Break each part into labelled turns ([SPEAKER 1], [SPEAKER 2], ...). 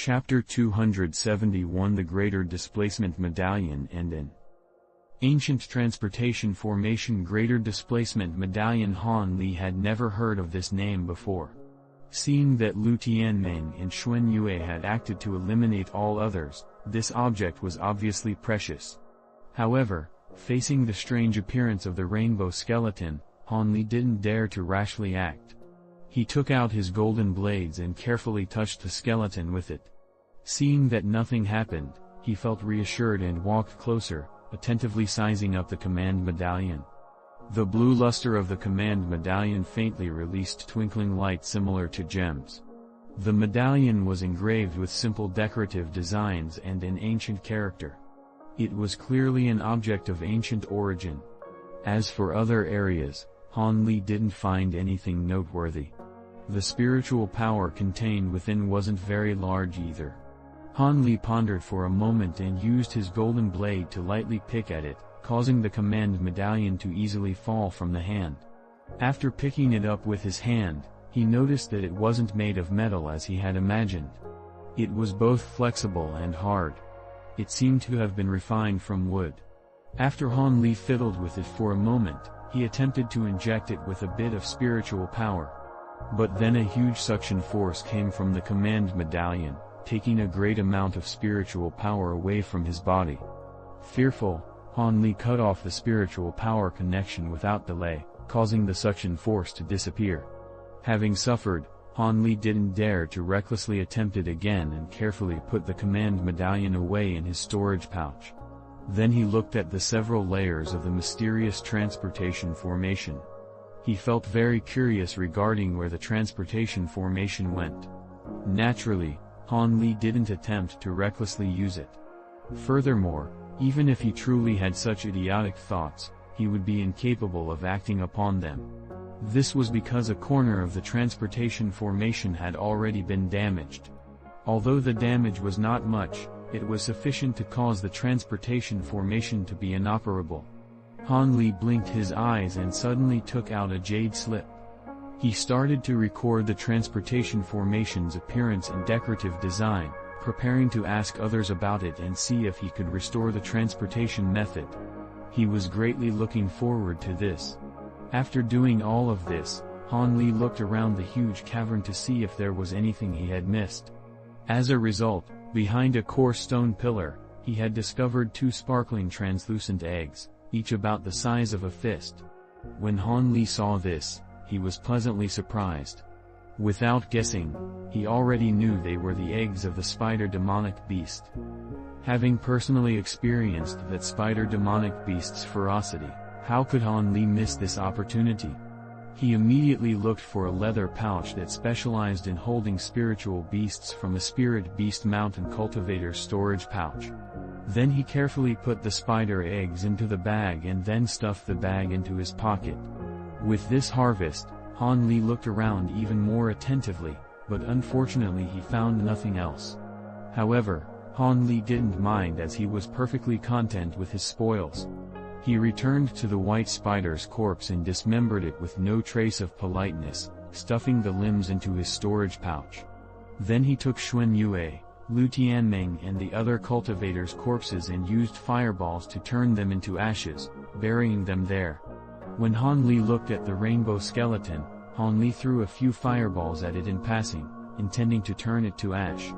[SPEAKER 1] Chapter 271 The Greater Displacement Medallion and an Ancient Transportation Formation. Greater Displacement Medallion. Han Li had never heard of this name before. Seeing that Lu Tianming and Xuan Yue had acted to eliminate all others, this object was obviously precious. However, facing the strange appearance of the rainbow skeleton, Han Li didn't dare to rashly act. He took out his golden blades and carefully touched the skeleton with it. Seeing that nothing happened, he felt reassured and walked closer, attentively sizing up the command medallion. The blue luster of the command medallion faintly released twinkling light similar to gems. The medallion was engraved with simple decorative designs and an ancient character. It was clearly an object of ancient origin. As for other areas, Han Li didn't find anything noteworthy. The spiritual power contained within wasn't very large either. Han Li pondered for a moment and used his golden blade to lightly pick at it, causing the command medallion to easily fall from the hand. After picking it up with his hand, he noticed that it wasn't made of metal as he had imagined. It was both flexible and hard. It seemed to have been refined from wood. After Han Li fiddled with it for a moment, he attempted to inject it with a bit of spiritual power. But then a huge suction force came from the command medallion, taking a great amount of spiritual power away from his body. Fearful, Han Li cut off the spiritual power connection without delay, causing the suction force to disappear. Having suffered, Han Li didn't dare to recklessly attempt it again and carefully put the command medallion away in his storage pouch. Then he looked at the several layers of the mysterious transportation formation. He felt very curious regarding where the transportation formation went. Naturally, Han Li didn't attempt to recklessly use it. Furthermore, even if he truly had such idiotic thoughts, he would be incapable of acting upon them. This was because a corner of the transportation formation had already been damaged. Although the damage was not much, it was sufficient to cause the transportation formation to be inoperable. Han Li blinked his eyes and suddenly took out a jade slip. He started to record the transportation formation's appearance and decorative design, preparing to ask others about it and see if he could restore the transportation method. He was greatly looking forward to this. After doing all of this, Han Li looked around the huge cavern to see if there was anything he had missed. As a result, behind a core stone pillar, he had discovered two sparkling translucent eggs, each about the size of a fist. When Han Li saw this, he was pleasantly surprised. Without guessing, he already knew they were the eggs of the spider demonic beast. Having personally experienced that spider demonic beast's ferocity, how could Han Li miss this opportunity? He immediately looked for a leather pouch that specialized in holding spiritual beasts from a spirit beast mountain cultivator's storage pouch. Then he carefully put the spider eggs into the bag and then stuffed the bag into his pocket. With this harvest, Han Li looked around even more attentively, but unfortunately he found nothing else. However, Han Li didn't mind as he was perfectly content with his spoils. He returned to the white spider's corpse and dismembered it with no trace of politeness, stuffing the limbs into his storage pouch. Then he took Xuan Yue, Lu Tianming and the other cultivators' corpses and used fireballs to turn them into ashes, burying them there. When Han Li looked at the rainbow skeleton, Han Li threw a few fireballs at it in passing, intending to turn it to ash.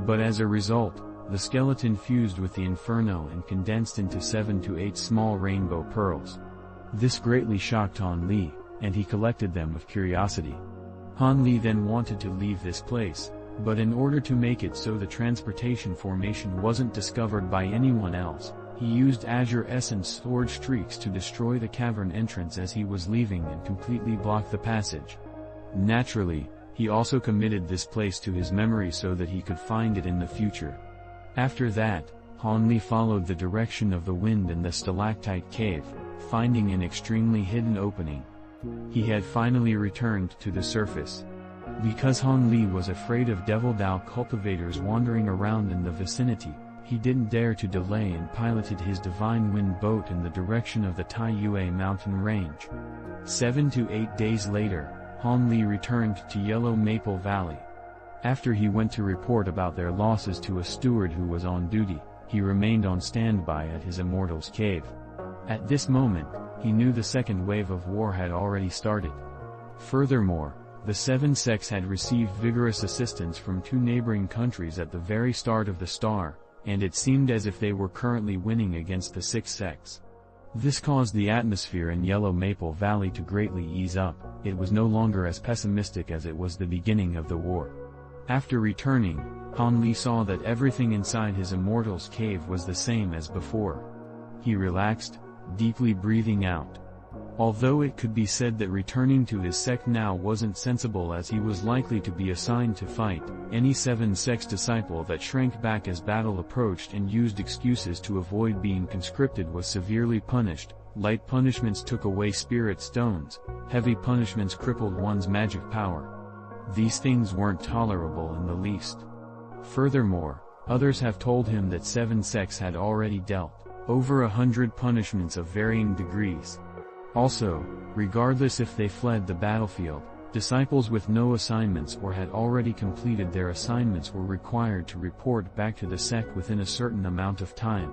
[SPEAKER 1] But as a result, the skeleton fused with the inferno and condensed into 7 to 8 small rainbow pearls. This greatly shocked Han Li, and he collected them with curiosity. Han Li then wanted to leave this place, but in order to make it so the transportation formation wasn't discovered by anyone else, he used Azure Essence storage streaks to destroy the cavern entrance as he was leaving and completely block the passage. Naturally, he also committed this place to his memory so that he could find it in the future. After that, Han Li followed the direction of the wind in the stalactite cave, finding an extremely hidden opening. He had finally returned to the surface. Because Han Li was afraid of Devil Dao cultivators wandering around in the vicinity, he didn't dare to delay and piloted his Divine Wind boat in the direction of the Taiyue mountain range. 7 to 8 days later, Han Li returned to Yellow Maple Valley. After he went to report about their losses to a steward who was on duty, he remained on standby at his Immortal's cave. At this moment, he knew the second wave of war had already started. Furthermore, the seven sects had received vigorous assistance from two neighboring countries at the very start of the star, and it seemed as if they were currently winning against the six sects. This caused the atmosphere in Yellow Maple Valley to greatly ease up. It was no longer as pessimistic as it was the beginning of the war. After returning, Han Li saw that everything inside his Immortal's cave was the same as before. He relaxed, deeply breathing out. Although it could be said that returning to his sect now wasn't sensible as he was likely to be assigned to fight, any seven sects disciple that shrank back as battle approached and used excuses to avoid being conscripted was severely punished. Light punishments took away spirit stones, heavy punishments crippled one's magic power. These things weren't tolerable in the least. Furthermore, others have told him that seven sects had already dealt over 100 punishments of varying degrees. Also, regardless if they fled the battlefield, disciples with no assignments or had already completed their assignments were required to report back to the sect within a certain amount of time.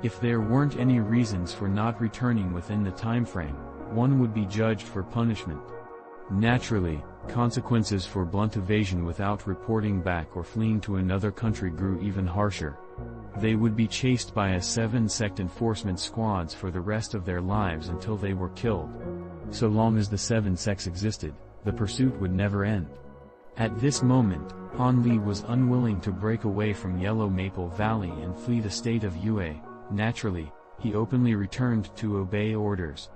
[SPEAKER 1] If there weren't any reasons for not returning within the time frame, one would be judged for punishment. Naturally, consequences for blunt evasion without reporting back or fleeing to another country grew even harsher. They would be chased by a seven-sect enforcement squads for the rest of their lives until they were killed. So long as the seven sects existed, the pursuit would never end. At this moment, Han Li was unwilling to break away from Yellow Maple Valley and flee the state of Yue. Naturally, he openly returned to obey orders.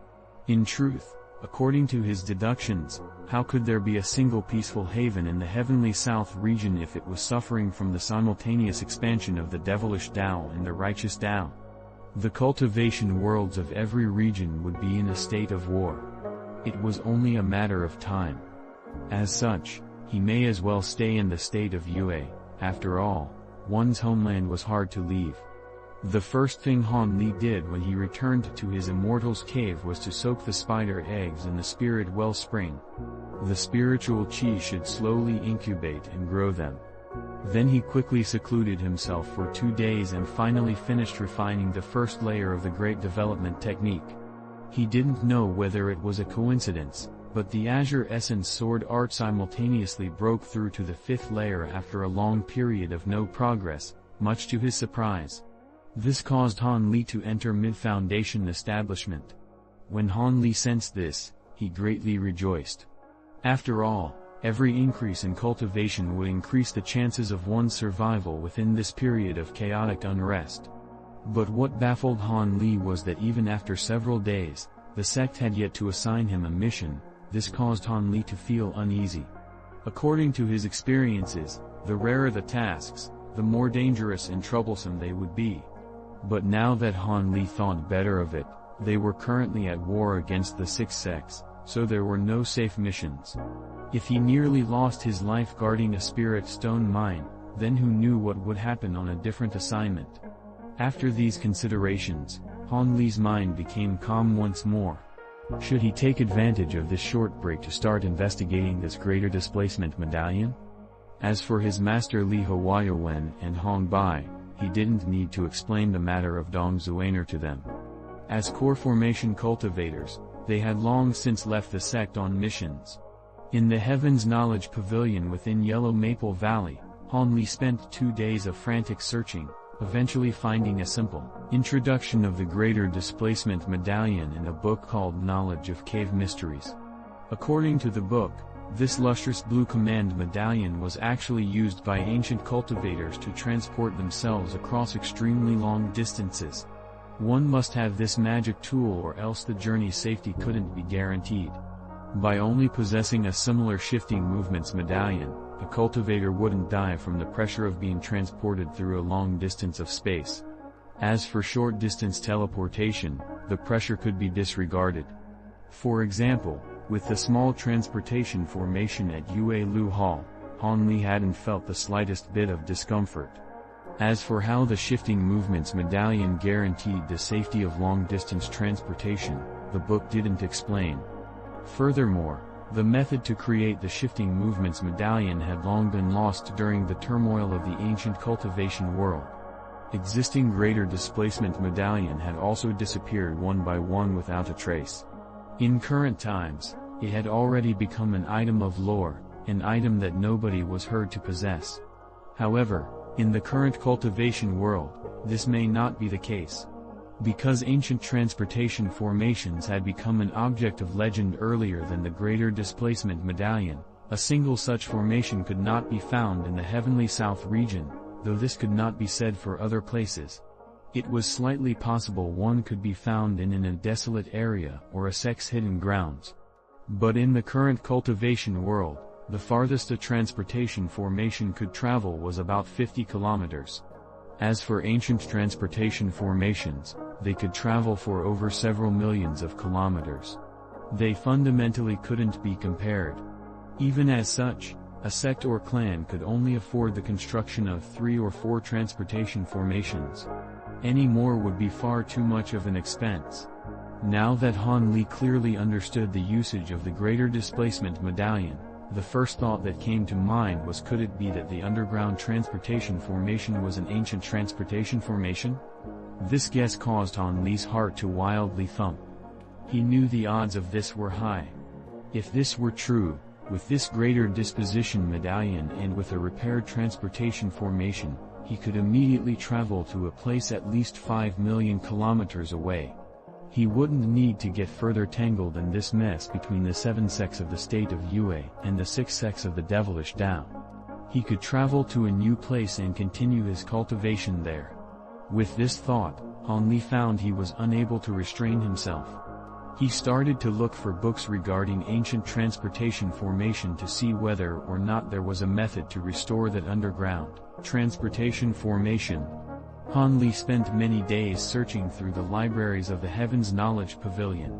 [SPEAKER 1] In truth, according to his deductions, how could there be a single peaceful haven in the heavenly south region if it was suffering from the simultaneous expansion of the devilish Tao and the righteous Tao? The cultivation worlds of every region would be in a state of war. It was only a matter of time. As such, he may as well stay in the state of Yue. After all, one's homeland was hard to leave. The first thing Han Li did when he returned to his Immortal's cave was to soak the spider eggs in the spirit wellspring. The spiritual chi should slowly incubate and grow them. Then he quickly secluded himself for 2 days and finally finished refining the first layer of the Great Development technique. He didn't know whether it was a coincidence, but the Azure Essence Sword art simultaneously broke through to the 5th layer after a long period of no progress, much to his surprise. This caused Han Li to enter mid-foundation establishment. When Han Li sensed this, he greatly rejoiced. After all, every increase in cultivation would increase the chances of one's survival within this period of chaotic unrest. But what baffled Han Li was that even after several days, the sect had yet to assign him a mission. This caused Han Li to feel uneasy. According to his experiences, the rarer the tasks, the more dangerous and troublesome they would be. But now that Han Li thought better of it, they were currently at war against the six sects, so there were no safe missions. If he nearly lost his life guarding a spirit stone mine, then who knew what would happen on a different assignment? After these considerations, Han Li's mind became calm once more. Should he take advantage of this short break to start investigating this greater displacement medallion? As for his master Li Huaiyuan and Hong Bai, he didn't need to explain the matter of Dong Zuaner to them. As core formation cultivators, they had long since left the sect on missions. In the Heavens Knowledge Pavilion within Yellow Maple Valley, Han Li spent 2 days of frantic searching, eventually finding a simple introduction of the Greater Displacement Medallion in a book called Knowledge of Cave Mysteries. According to the book, this lustrous blue command medallion was actually used by ancient cultivators to transport themselves across extremely long distances. One must have this magic tool or else the journey's safety couldn't be guaranteed. By only possessing a similar shifting movements medallion, a cultivator wouldn't die from the pressure of being transported through a long distance of space. As for short-distance teleportation, the pressure could be disregarded. For example, with the small transportation formation at Yue Lu Hall, Han Li hadn't felt the slightest bit of discomfort. As for how the shifting movements medallion guaranteed the safety of long-distance transportation, the book didn't explain. Furthermore, The method to create the shifting movements medallion had long been lost during the turmoil of the ancient cultivation world. Existing greater displacement medallion had also disappeared one by one without a trace. In current times, it had already become an item of lore, an item that nobody was heard to possess. However, in the current cultivation world, this may not be the case. Because ancient transportation formations had become an object of legend earlier than the greater displacement medallion, a single such formation could not be found in the heavenly south region, though this could not be said for other places. It was slightly possible one could be found in a desolate area or a sect's hidden grounds. But in the current cultivation world, the farthest a transportation formation could travel was about 50 kilometers. As for ancient transportation formations, they could travel for over several millions of kilometers. They fundamentally couldn't be compared. Even as such, a sect or clan could only afford the construction of 3 or 4 transportation formations. Any more would be far too much of an expense. Now that Han Li clearly understood the usage of the greater displacement medallion, the first thought that came to mind was, could it be that the underground transportation formation was an ancient transportation formation? This guess caused Han Li's heart to wildly thump. He knew the odds of this were high. If this were true, with this greater disposition medallion and with a repaired transportation formation, he could immediately travel to a place at least 5 million kilometers away. He wouldn't need to get further tangled in this mess between the 7 sects of the state of Yue and the 6 sects of the devilish Tao. He could travel to a new place and continue his cultivation there. With this thought, Han Li found he was unable to restrain himself. He started to look for books regarding ancient transportation formation to see whether or not there was a method to restore that underground transportation formation. Han Li spent many days searching through the libraries of the Heaven's Knowledge Pavilion.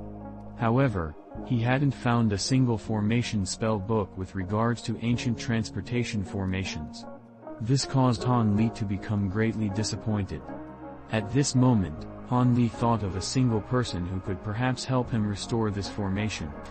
[SPEAKER 1] However, he hadn't found a single formation spell book with regards to ancient transportation formations. This caused Han Li to become greatly disappointed. At this moment, Han Li thought of a single person who could perhaps help him restore this formation.